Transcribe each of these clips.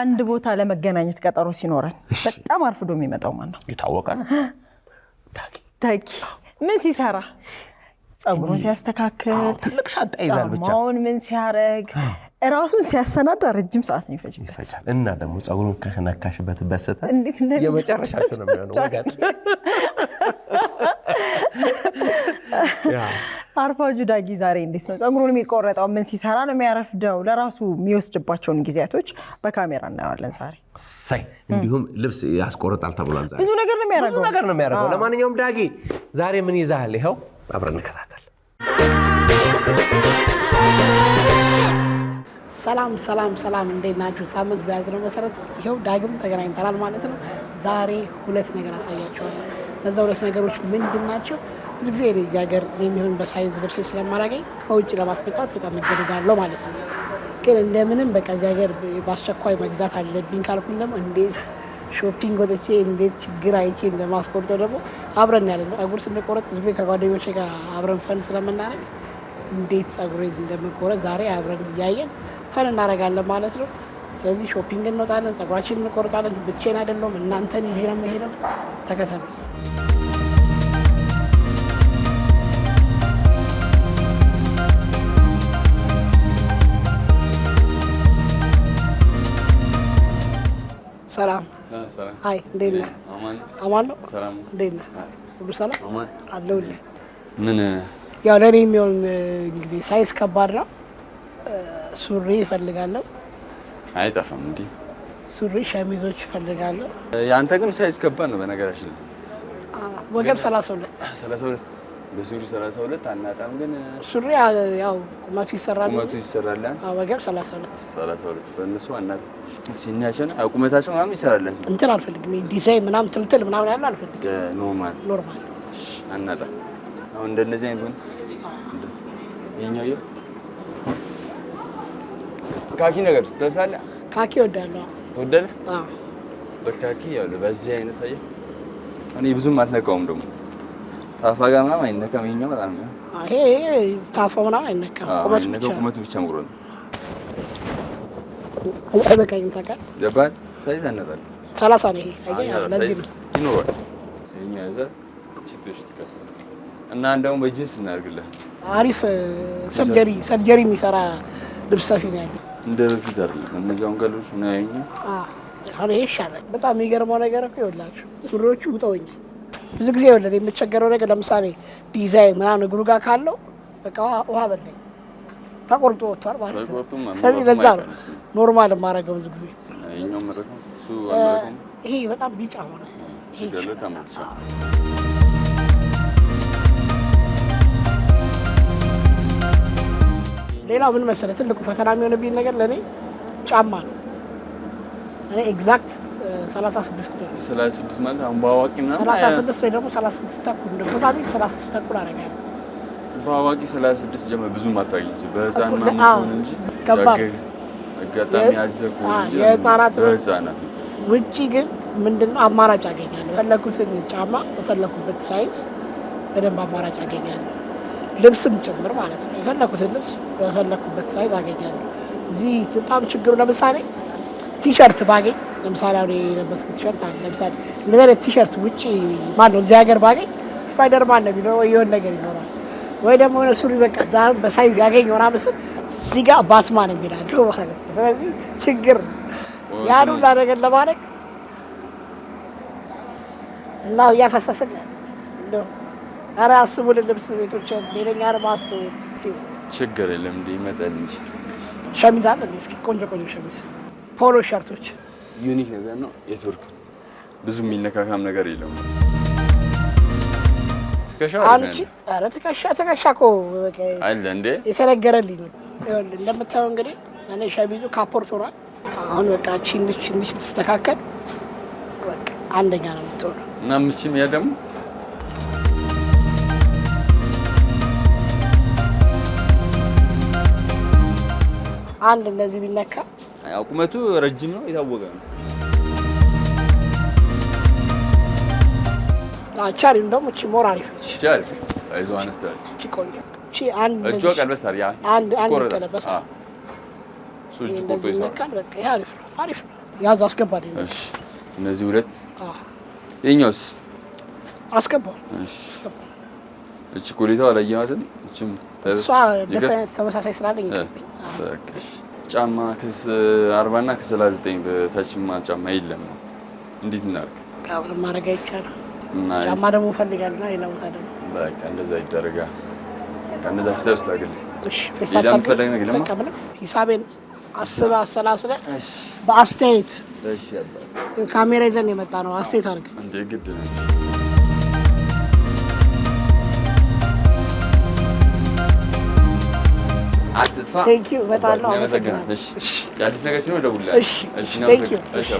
አንድ ቦታ ለመገናኘት ቀጠሮ ሲኖረን በጣም አርፍዶ የሚመጣው ማን ነው? ይታወቃል። ዳጊ ምን ሲሰራ ጸጉሩን ሲያስተካክል ትልቅ ሻንጣ ይዛል ብቻ ጫማውን ምን ሲያረግ ራሱን ሲያሰናዳ ረጅም ሰዓት ነው ይፈጅበት እና ደግሞ ጸጉሩን ከነካሽበት በሰተ የመጨረሻቸው ነው የሚሆነው ወጋን አርፋጁ ዳጊ ዛሬ እንዴት ነው ጸጉሩን የሚቆረጣው ምን ሲሰራ ነው የሚያረፍደው ለራሱ የሚወስድባቸውን ጊዜያቶች በካሜራ እናያለን ዛሬ ሳይ እንዲሁም ልብስ ያስቆርጣል ተብሏል ዛሬ ብዙ ነገር ነው የሚያደርገው ለማንኛውም ዳጊ ዛሬ ምን ይዛል ይሄው አብረን እንከታተል ሰላም እንደናችሁ ሳምንት በያዝነው መሰረት ይሄው ዳግም ተገናኝተናል ማለት ነው ዛሬ ሁለት ነገር አሳያችኋለሁ እነዛ ሁለት ነገሮች ምንድናቸው ብዙ ጊዜ እዚህ ሀገር የሚሆን በሳይዝ ልብስ ስለማላገኝ ከውጭ ለማስመጣት በጣም እገደዳለሁ ማለት ነው ግን እንደምንም በቃ እዚህ ሀገር ባስቸኳይ መግዛት አለብኝ ካልኩኝ ደግሞ እንዴት ሾፒንግ ወጥቼ እንዴት ችግር አይቼ እንደማስቆርጠው ደግሞ አብረን ያለን ጸጉር ስንቆረጥ ብዙ ጊዜ ከጓደኞቼ ጋር አብረን ፈን ስለምናደርግ እንዴት ጸጉሬን እንደምቆረጥ ዛሬ አብረን እያየን ፈን እናደርጋለን ማለት ነው ስለዚህ ሾፒንግ እንወጣለን ጸጉራችንን እንቆርጣለን ብቻዬን አይደለም እናንተን ይሄ ነው መሄደው ተከተሉ ሰላም ሃይ እንዴት ነህ አማን ነው ሰላም እንዴት ነህ ሁሉ ሰላም አማን አለሁልህ ምን ያው ለኔ የሚሆን እንግዲህ ሳይዝ ከባድ ነው ሱሪ እፈልጋለሁ አይጠፋም እንዴ ሱሪ ሸሚዞች እፈልጋለሁ ያንተ ግን ሳይዝ ከባድ ነው በነገራችን ወገብ 32 በሱሪ 32 አናጣም ግን ሱሪ ያው ቁመቱ ይሰራል ወገብ 32 በእነሱ አናጣ ሲኛቸን ቁመታቸው ምናምን ይሰራል እንትን አልፈልግም ዲዛይን ምናምን ትልትል ምናምን ያለው አልፈልግም ኖርማል አናጣ አሁን እንደነዚህ አይሆን የኛው ካኪ ነገር ትደርሳለህ ካኪ ወዳለው ወደለ በካኪ ያው በዚህ አይነት አየ እኔ ብዙም አትነካውም ደግሞ ታፋጋ ምናምን አይነካም የኛው በጣም ነው ይሄ ታፋው ምናምን አይነካም ቁመቱ ብቻ ምሮ ነው በቃኝ ታውቃለህ ለባል ሳይዝ አናጣል 30 ነው ይሄ አየህ ለዚህ ይኖራል የኛ እዛ ቺትሽ ትከፍ እና እንደውም በጂንስ እናርግልህ አሪፍ ሰርጀሪ የሚሰራ ልብስ ሰፊ ነው ያለው እንደ በፊት አይደለም እነዛውን ከለሽ ነው ያየኝ አሁን ይሄ ይሻላል በጣም የሚገርመው ነገር እኮ ይኸውላችሁ ሱሪዎቹ ውጠውኛል ብዙ ጊዜ ይኸውልህ የምቸገረው ነገር ለምሳሌ ዲዛይን ምናምን እግሩ ጋር ካለው በቃ ውሃ በላኝ ተቆርጦ ወጥቷል ማለት ነው ስለዚህ ለዛ ነው ኖርማል ማረገው ብዙ ጊዜ ይሄኛው መረከም እሱ አመረከም ይሄ በጣም ቢጫ ሆነ ይሄ ገለታምልሽ ሌላው ምን መሰለህ ትልቁ ፈተና የሚሆንብኝ ነገር ለኔ ጫማ ነው እኔ ኤግዛክት 36 ቁጥር 36 ማለት አሁን ባዋቂ ምናምን 36 ወይ ደግሞ 36 ተኩል እንደምታውቂ 36 ተኩል አረጋለሁ ባዋቂ 36 ጀመረ ብዙ ማጣቂ በህፃን ማሙን እንጂ ከባድ አጋጣሚ ያዘኩ የህፃናት ውጪ ግን ምንድነው አማራጭ አገኛለሁ ፈለኩትን ጫማ በፈለኩበት ሳይዝ በደንብ አማራጭ አገኛለሁ ልብስም ጭምር ማለት ነው የፈለኩትን ልብስ በፈለኩበት ሳይዝ አገኛለሁ እዚህ በጣም ችግሩ ለምሳሌ ቲሸርት ባገኝ ለምሳሌ አሁን የለበስኩት ቲሸርት አለ ለምሳሌ እንደዚህ ቲሸርት ውጪ ማን ነው እዚህ ሀገር ባገኝ ስፓይደርማን ነው የሚለው ወይ የሆነ ነገር ይኖራል ወይ ደግሞ ሱሪ በቃ ዛም በሳይዝ ያገኘው እና መስል እዚህ ጋር ባትማን የሚላለው ማለት ነው ስለዚህ ችግር ያሉ ነገር ለማድረግ እና ያፈሰሰን ነው አራ አስቡል ልብስ ቤቶች ሌላኛ አርማስ ችግር የለም እንዴ ይመጣል እንጂ ሸሚዝ አለ እስኪ ቆንጆ ሸሚዝ ፖሎ ሸርቶች ዩኒክ ነገር ነው የቱርክ ብዙ የሚነካካም ነገር የለውም አንቺ አረ ተከሻኮ አለ እንዴ የተነገረልኝ ነው እንደምታየው እንግዲህ እኔ ሸሚዙ ካፖርት ሆኗል አሁን በቃ ቺንዲሽ ብትስተካከል በቃ አንደኛ ነው የምትሆነው እና ምችም ያ ደግሞ አንድ እንደዚህ ቢነካ ቁመቱ ረጅም ነው የታወቀ ነው አቻሪ እንደውም እቺ ሞር አሪፍ ነች ቻሪ አይዞ አንስተሽ እቺ ቆንጆ እቺ አንድ እጆ ቀልበስ ታዲያ አንድ ቀለበስ ሱጂ ቆርጦ ይሰራል በቃ አሪፍ ነው ያዝ አስገባልኝ። እሺ እነዚህ ሁለት የኛውስ አስገባው። እሺ እቺ ኮሌታው አላየማትም። እቺም እሷ ተመሳሳይ ስላለኝ በቃሽ። ጫማ ከስ 40 እና ከ39 በታችማ ጫማ የለም። እንዴት እናድርግ? ጋር ማረጋ ይቻላል። ጫማ ደግሞ ፈልጋለና ሌላ ቦታ ደግሞ በቃ እንደዛ ይደረጋ። ከነዛ ፊታውስ ላግል እሺ ፌሳብ ፈልገን ነው በቃ ምንም ሂሳቤን አስባ አሰላስለ በአስተያየት እሺ አባት ካሜራ ይዘን የመጣ ነው። አስተያየት አድርግ እንደ ግድ ነው። አትጥፋ። ቴንክ ዩ በጣም አመሰግናለሁ። እሺ የአዲስ ነገር ሲኖር ደውልልኝ። እሺ ቴንክ ዩ እሺ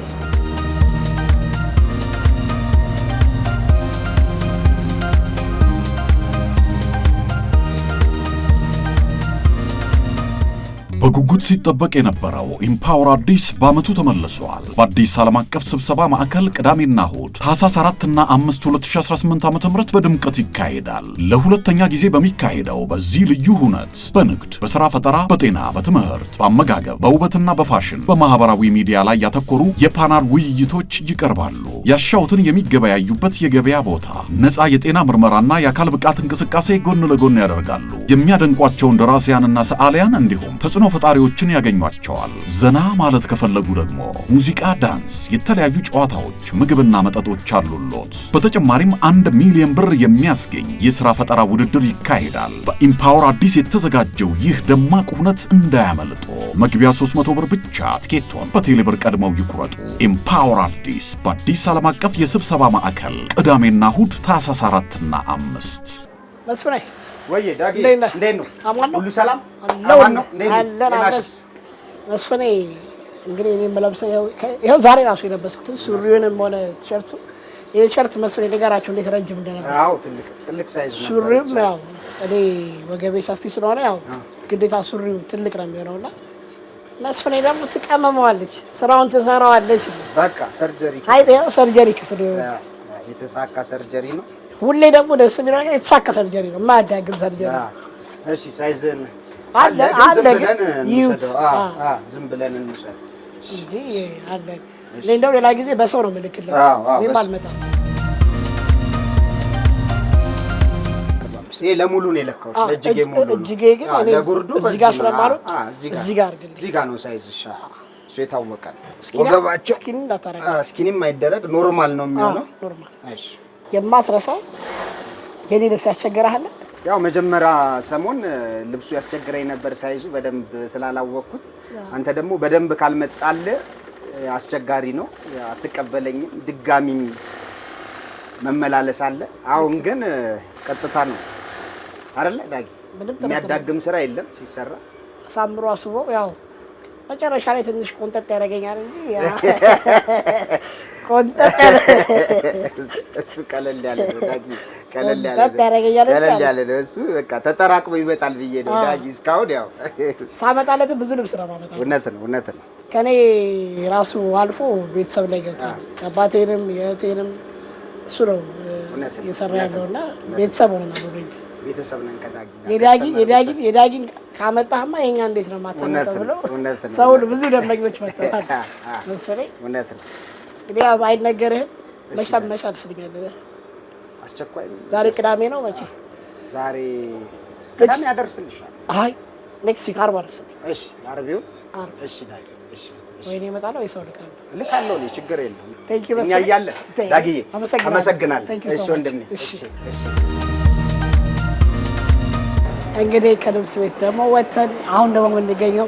በጉጉት ሲጠበቅ የነበረው ኢምፓወር አዲስ በዓመቱ ተመልሷል። በአዲስ ዓለም አቀፍ ስብሰባ ማዕከል ቅዳሜና እሁድ ታህሳስ 4 እና 5 2018 ዓ.ም በድምቀት ይካሄዳል። ለሁለተኛ ጊዜ በሚካሄደው በዚህ ልዩ ሁነት በንግድ፣ በሥራ ፈጠራ፣ በጤና፣ በትምህርት፣ በአመጋገብ፣ በውበትና በፋሽን፣ በማህበራዊ ሚዲያ ላይ ያተኮሩ የፓናል ውይይቶች ይቀርባሉ። ያሻውትን የሚገበያዩበት የገበያ ቦታ፣ ነፃ የጤና ምርመራና የአካል ብቃት እንቅስቃሴ ጎን ለጎን ያደርጋሉ። የሚያደንቋቸውን ደራሲያንና ሰዓሊያን እንዲሁም ተጽዕኖ ፈጣሪዎችን ያገኟቸዋል። ዘና ማለት ከፈለጉ ደግሞ ሙዚቃ፣ ዳንስ፣ የተለያዩ ጨዋታዎች፣ ምግብና መጠጦች አሉሎት። በተጨማሪም 1 ሚሊዮን ብር የሚያስገኝ የሥራ ፈጠራ ውድድር ይካሄዳል። በኢምፓወር አዲስ የተዘጋጀው ይህ ደማቅ ሁነት እንዳያመልጦ። መግቢያ 300 ብር ብቻ። ትኬቶን በቴሌብር ቀድመው ይቁረጡ። ኢምፓወር አዲስ በአዲስ ዓለም አቀፍ የስብሰባ ማዕከል ቅዳሜና እሁድ ታህሳስ 4 እና 5 መስፍኔ ወይ ዳጊ እንዴት ነው? ሁሉ ሰላም ነው? መስፍኔ እንግዲህ እኔ የምለብሰው ይኸው ዛሬ ራሱ የለበስኩትን ሱሪውንም ሆነ ቲሸርቱ የቲሸርት መስፍኔ ነገራቸው እንዴት ረጅም እንደነበር። አዎ ትልቅ ሳይዝ ነው። ሱሪውም ያው እኔ ወገቤ ሰፊ ስለሆነ ያው ግዴታ ሱሪው ትልቅ ነው የሚሆነውና መስፍኔ ደግሞ ትቀመመዋለች፣ ስራውን ትሰራዋለች። በቃ ሰርጀሪ ሰርጀሪ ክፍል የተሳካ ሰርጀሪ ነው። ሁሌ ደግሞ ደስ የሚለው ነገር የተሳካ ሰርጀሪ ነው፣ የማያዳግም ሰርጀሪ ነው። እሺ ሳይዝን አለ ግን ይዩት፣ ዝም ብለን እንውሰድ እንጂ አለ። እንደው ሌላ ጊዜ በሰው ነው የምልክለት፣ እኔም አልመጣም። ይሄ ለሙሉ ነው የለካውሽ፣ ለእጅጌ ሙሉ ነው። እጅጌ ግን እኔ እዚህ ጋር ስለማልወድ እዚህ ጋር አድርግልኝ። እዚህ ጋር ነው ሳይዝሽ፣ እሱ የታወቀ ነው። ወገባቸው ስኪን እንዳታረጋ፣ ስኪንም አይደረግ፣ ኖርማል ነው የሚሆነው። ኖርማል። እሺ የማትረሳው የኔ ልብስ ያስቸግራል። ያው መጀመሪያ ሰሞን ልብሱ ያስቸግረኝ ነበር፣ ሳይዙ በደንብ ስላላወቅኩት። አንተ ደግሞ በደንብ ካልመጣል አስቸጋሪ ነው፣ አትቀበለኝም፣ ድጋሚም መመላለስ አለ። አሁን ግን ቀጥታ ነው አይደለ ዳጊ? የሚያዳግም ስራ የለም ሲሰራ ሳምሮ አስቦ ያው መጨረሻ ላይ ትንሽ ቆንጠጥ ያደርገኛል እንጂ ቆንጠጥ ያለ እሱ ቀለል ያለ ነው ዳጊ፣ ቀለል ያለ ነው እሱ። በቃ ተጠራቅሞ ይመጣል ብዬ ነው ዳጊ። እስካሁን ያው ሳመጣለት ብዙ ልብስ ነው ማመጣ። እውነት ነው። ከኔ ራሱ አልፎ ቤተሰብ ላይ ገብቷል። አባቴንም የእህቴንም እሱ ነው እየሰራ ያለውና ቤተሰብ ሆነናል። ኦልሬዲ ቤተሰብ ነን ከዳጊ የዳጊን ካመጣህማ የኛ እንዴት ነው ማታመጣው ብሎ ሰው ብዙ ደንበኞች መጥተዋል። መስፍኔ እውነት ነው። እንግዲህ አይነገርህም መሻል ስለኛለህ። አስቸኳይ ዛሬ ቅዳሜ ነው። መቼ ዛሬ ቅዳሜ ያደርስልሻል። አይ ኔክስት ዊክ ዓርብ አደርስልኝ። እሺ ዓርቢው እሺ ዳጊ እሺ ወይኔ እመጣለሁ ወይ ሰው ልካለሁ ነው ችግር የለውም። ቴንክ ዩ እኛ እያለን ዳጊዬ አመሰግናለሁ። እሺ ወንድሜ እሺ። እንግዲህ ከልብስ ቤት ደግሞ ወተን አሁን ደግሞ የምንገኘው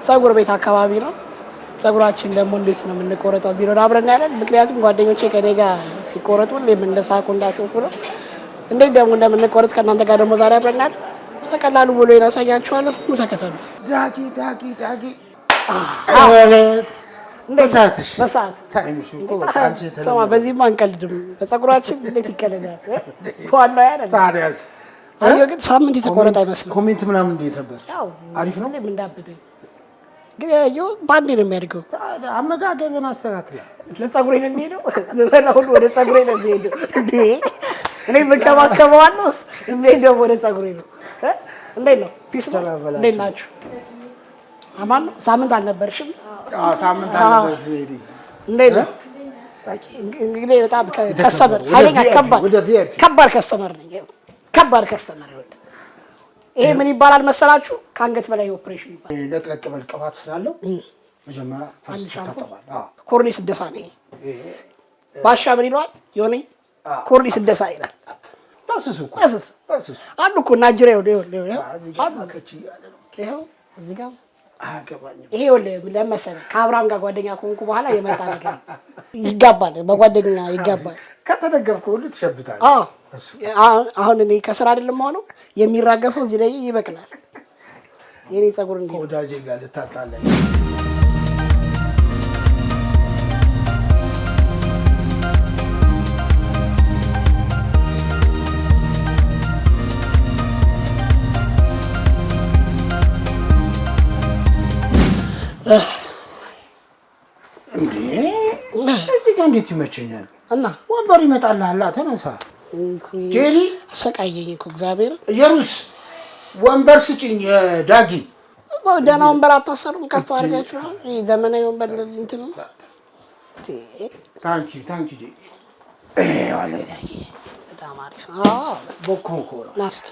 ፀጉር ቤት አካባቢ ነው። ፀጉራችን ደግሞ እንዴት ነው የምንቆረጠው ቢሮ አብረን ያለን። ምክንያቱም ጓደኞቼ ከኔ ጋር ሲቆረጡ ሁሌም እንደሳቁ እንዳሾፉ ነው። እንዴት ደግሞ እንደምንቆረጥ ከእናንተ ጋር ደግሞ ዛሬ አብረን ያለን በቀላሉ ብሎ ያሳያችኋለሁ። ተከተሉ። ዳጊ በሰዓት ሰማ። በዚህማ አንቀልድም። በፀጉራችን እንዴት ይቀለዳል? ዋናው ያ ነው። አየሁ ግን ሳምንት የተቆረጠ አይመስልም። ኮሜንት ምናምን እንዴት ነበር? አሪፍ ነው። እንዳበደ ግን ያየሁ ባንዴ ነው የሚያድገው። አመጋገብን አስተካክላ ለፀጉሬ ነው የሚሄደው። ለበላው ወደ ፀጉሬ ነው የሚሄደው። እንዴ እኔ የምንከባከበዋለሁ፣ የሚሄደው ወደ ፀጉሬ ነው። እንዴት ነው? ፒስ ነው። እንዴት ናችሁ? አማን ነው። ሳምንት አልነበርሽም? ሳምንት አለበት ሜሪ እንዴት ነው? እንግዲህ በጣም ከስተመር ኃይለኛ ከባድ ከስተመር ነኝ። ከባድ ከስተመር ይወድ ይሄ ምን ይባላል መሰላችሁ? ከአንገት በላይ ኦፕሬሽን ይባላል። ለቅለቅ በል ቅባት ስላለው መጀመሪያ ፈርስ ተታጠባል። ኮርኒስ ደሳ ነኝ። ባሻ ምን ይለዋል? የሆነ ኮርኒስ ደሳ ይላል። ዳስሱ አሉ እኮ ናጅሪያ ይኸው እዚህ ጋር አያገባኝም። ይሄ ለመሰለህ ከአብርሃም ጋር ጓደኛ ከሆንኩ በኋላ የመጣ ነገር ይጋባል። በጓደኛ ይጋባል። ከተደገፍኩ ሁሉ ትሸብታለህ። አሁን እኔ ከስራ አይደለም ሆነው የሚራገፈው እዚህ ላይ ይበቅላል። የኔ ፀጉር እንዴ ወዳጄ ጋር ልታጣላኝ እንዴ? እዚህ ጋር እንዴት ይመቸኛል? እና ወንበር ይመጣልሃል። ተነሳ ጄሪ። አሰቃየኝ እኮ እግዚአብሔር። የሩስ ወንበር ስጭኝ ዳጊ። ደህና ወንበር አታሰሩም? ከፍ አድርጋችሁ ነው ዘመናዊ ወንበር እንደዚህ እንትን ነው። ታንኪ ጄሪ። ዋለ ዳጊ በጣም አሪፍ። ቦኮንኮ ነው። ናስኪ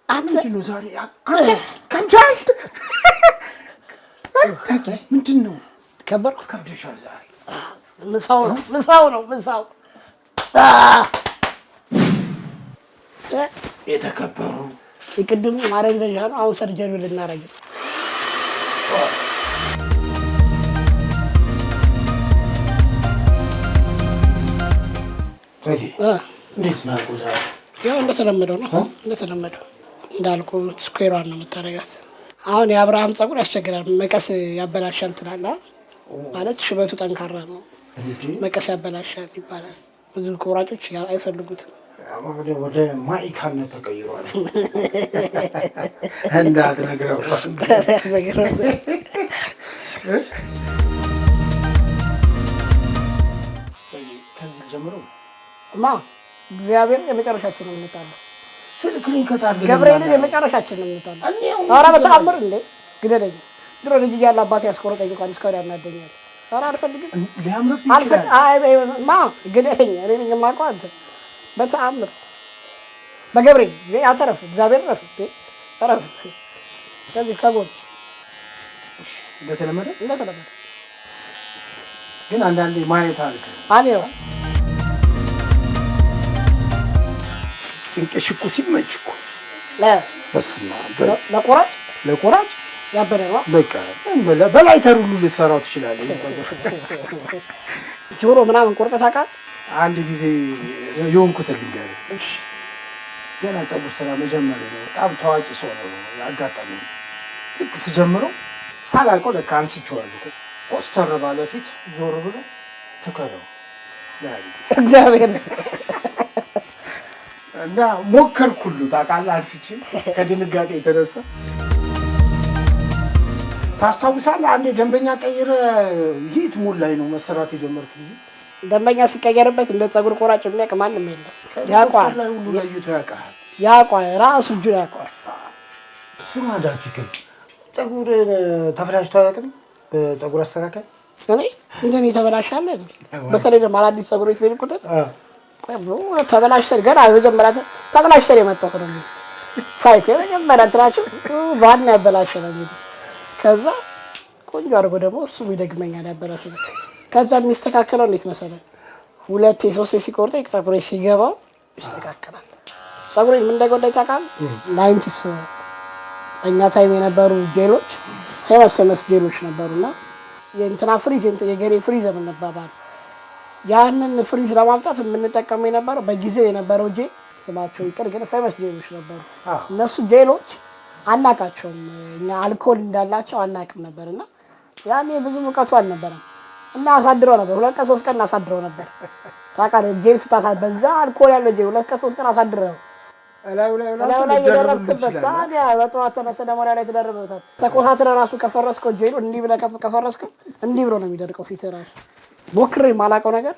ምንድን ነው ዛሬ ከብቻል? ምንድን ነው ከበርኩ? ከብደሻል ዛሬ። ምሳው ነው የተከበሩ የቅድሙ ማረንዘዣ ነው። አሁን ሰርጀሪ ልናረግ ነው። እንዴት ነው ዛሬ? ያው እንደተለመደው ነው። እንደተለመደው እንዳልኩ ስኩዌሯን ነው የምታደርጋት። አሁን የአብርሃም ፀጉር ያስቸግራል። መቀስ ያበላሻል ትላለህ ማለት ሽበቱ ጠንካራ ነው። መቀስ ያበላሻል ይባላል። ብዙ ቆራጮች አይፈልጉትም። ወደ ማይካነት ተቀይሯል። እንዳትነግረው ከዚህ ጀምሮ እግዚአብሔር የመጨረሻችን ነው የምንጣለው። ስልክልኝ ከታርገ ገብርኤልን የመጨረሻችን ነው የምንጣለው። ኧረ በተአምር እንዴ ግደለኝ። ድሮ ልጅ እያለ አባቴ ያስቆረጠኝ እንኳን እስካሁን ያናደኛል። ኧረ አልፈልግም። ሊያምርብኝ ይችላል። ግደለኝ። እኔ ነኝ የማውቀው አንተ በተአምር በገብርኤል አተረፍ እግዚአብሔር ረፍ ረፍ ከዚህ ከጎን እንደተለመደ ግን አንዳንዴ ማየት አልክ አኔው ጭንቅሽ እኮ ሲመች እኮ በስመ አብ ለቆራጭ ያበደ ነው። በቃ በላይተር ሁሉ ልትሰራው ትችላለህ። ጆሮ ምናምን ቆርጠህ ታውቃለህ? አንድ ጊዜ የሆንኩትን ልንገርህ። ገና ፀጉር ስራ መጀመሪያ ነው። በጣም ታዋቂ ሰው ነው ያጋጠመኝ። ልክ ስጀምረው ሳላውቀው ለካ አንስቼዋለሁ። ኮስተር ባለ ፊት ዞር ብሎ ትከለው እግዚአብሔር እና ሞከርኩ ሁሉ ታውቃለህ። አንስቼ ከድንጋጤ የተነሳ ታስታውሳለህ? አንዴ ደንበኛ ቀይረህ ሂት ሞል ላይ ነው መሰራት የጀመርክ ጊዜ ደንበኛ ሲቀየርበት እንደ ፀጉር ቆራጭ የሚያውቅ ማንም የለም። ያውቀዋል ላይ ሁሉ ለይቶ ያውቃል። ያውቀዋል ራሱ እጁ ያውቀዋል። ስማ ዳኪ ፀጉር ተበላሽቶ አያውቅም? በፀጉር አስተካካይ እኔ እንደኔ ተበላሻለ። በተለይ ደግሞ አዳዲስ ፀጉሮች ቢልቁት ተበላሽተን ገና መጀመሪያ ተበላሽተን የመጣሁ ነው ሳይት የመጀመሪያ እንትናቸው ዋና ያበላሸ ነው። ከዛ ቆንጆ አድርጎ ደግሞ እሱ ይደግመኛል ያበላሽ። ከዛ የሚስተካከለው እንዴት መሰለህ? 2 3 ሲቆርጥ ፀጉሬ ሲገባው ይስተካከላል። ፀጉሬ ምን እንደጎዳኝ ታውቃለህ? 90s እኛ ታይም የነበሩ ጄሎች ፌመስ ጄሎች ነበሩና የእንትና ፍሪዝ የገሬ ፍሪዝ የምንባባል ያንን ፍሪዝ ለማምጣት የምንጠቀመው የነበረው በጊዜው የነበረው ጄል ስማቸው ይቅር ግን ፌመስ ጄሎች ነበሩ። እነሱ ጄሎች አናቃቸውም። እኛ አልኮል እንዳላቸው አናቅም ነበርና ያኔ ብዙ ሙቀቱ አልነበረም እና አሳድረው ነበር። 2 ቀን 3 ቀን አሳድረው ነበር። ታውቃለህ ጄል ስታሳድ በዛ አልኮል ያለው ጄል 2 ቀን 3 ቀን አሳድረው ላይ የደረብክበት ታዲያ በጠዋት ተነስተህ ደግሞ ላይ ተደረበታል። ተቆጣጥረህ ራሱ ከፈረስከው ጄሉ እንዲህ ብለህ ከፈረስከው እንዲህ ብሎ ነው የሚደርቀው ፊትህ ራሱ። ሞክሬ የማላውቀው ነገር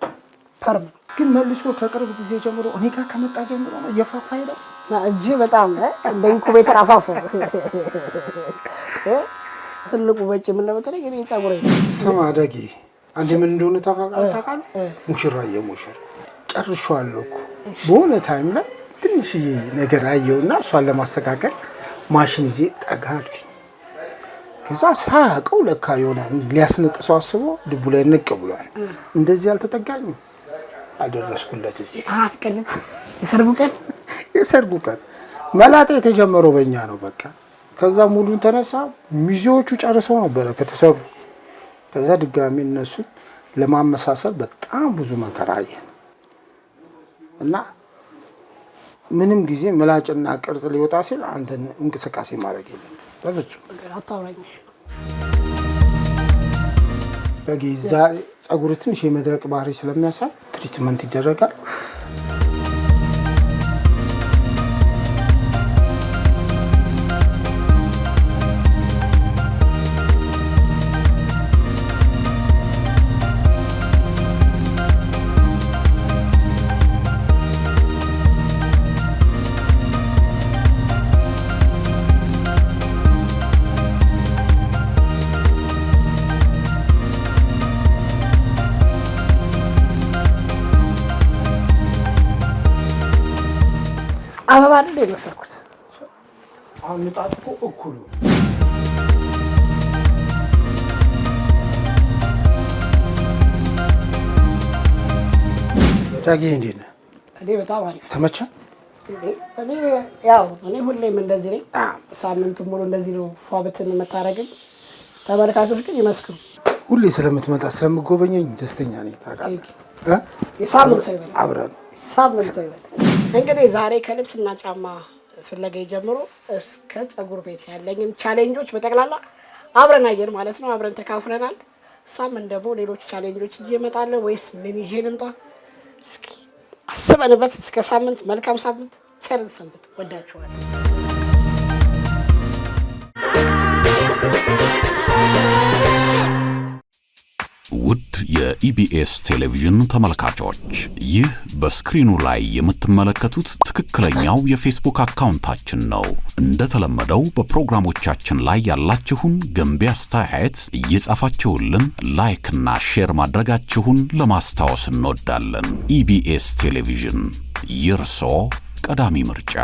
ፐርም ግን መልሶ ከቅርብ ጊዜ ጀምሮ እኔ ጋር ከመጣ ጀምሮ ነው እየፋፋ ሄደው እጅ በጣም እንደ ኢንኩቤተር አፋፋ ትልቁ በጭ ምን ለበተለ ግን የፀጉሬ ስማ ደጌ አንተ ምን እንደሆነ ታውቃለህ? ሙሽራ የሙሽር ጨርሻለሁ እኮ በሆነ ታይም ላይ ትንሽዬ ነገር አየውና እሷን ለማስተካከል ማሽን ይዤ ጠጋልኩ። ከዛ ሳያውቀው ለካ የሆነ ሊያስነጥሰው አስቦ ልቡ ላይ ንቅ ብሏል። እንደዚህ ያልተጠጋኝ አደረስኩለት። እዚህ አራት ቀን የሰርጉ ቀን መላጣ የተጀመረው በእኛ ነው በቃ። ከዛ ሙሉን ተነሳ። ሚዜዎቹ ጨርሰው ነበረ ከተሰሩ። ከዛ ድጋሚ እነሱን ለማመሳሰል በጣም ብዙ መከራ አየን እና ምንም ጊዜ ምላጭና ቅርጽ ሊወጣ ሲል አንተ እንቅስቃሴ ማድረግ የለም በፍጹም አታውራኝ። በጊዜ ጸጉር ትንሽ የመድረቅ ባህሪ ስለሚያሳይ ትሪትመንት ይደረጋል። አበባ አይደል የመሰልኩት? አሁን ንጣጥቁ እኩሉ ዳጊ እንዴት ነህ? እኔ በጣም አሪፍ ተመቸ? እኔ ሁሌም እንደዚህ ነኝ። ሳምንቱን ሙሉ እንደዚህ ነው ፏብትን የምታረግም። ተመልካቾች ግን ይመስክሩ። ሁሌ ስለምትመጣ ስለምጎበኘኝ ደስተኛ ነኝ። ታውቃለህ የሳምንት ሰው ይበላል። አብረን ሳምንት ሰው ይበላል። እንግዲህ ዛሬ ከልብስና ጫማ ፍለጋ ጀምሮ እስከ ፀጉር ቤት ያለኝን ቻሌንጆች በጠቅላላ አብረን አየን ማለት ነው። አብረን ተካፍለናል። ሳምንት ደግሞ ሌሎች ቻሌንጆች ይዤ እመጣለሁ ወይስ ምን ይዤ ልምጣ? እስኪ አስበንበት። እስከ ሳምንት መልካም ሳምንት፣ ቸር ሰንብቱ። ወዳችኋለሁ። ውድ የኢቢኤስ ቴሌቪዥን ተመልካቾች ይህ በስክሪኑ ላይ የምትመለከቱት ትክክለኛው የፌስቡክ አካውንታችን ነው። እንደተለመደው በፕሮግራሞቻችን ላይ ያላችሁን ገንቢ አስተያየት እየጻፋችሁልን ላይክ እና ሼር ማድረጋችሁን ለማስታወስ እንወዳለን። ኢቢኤስ ቴሌቪዥን የርሶ ቀዳሚ ምርጫ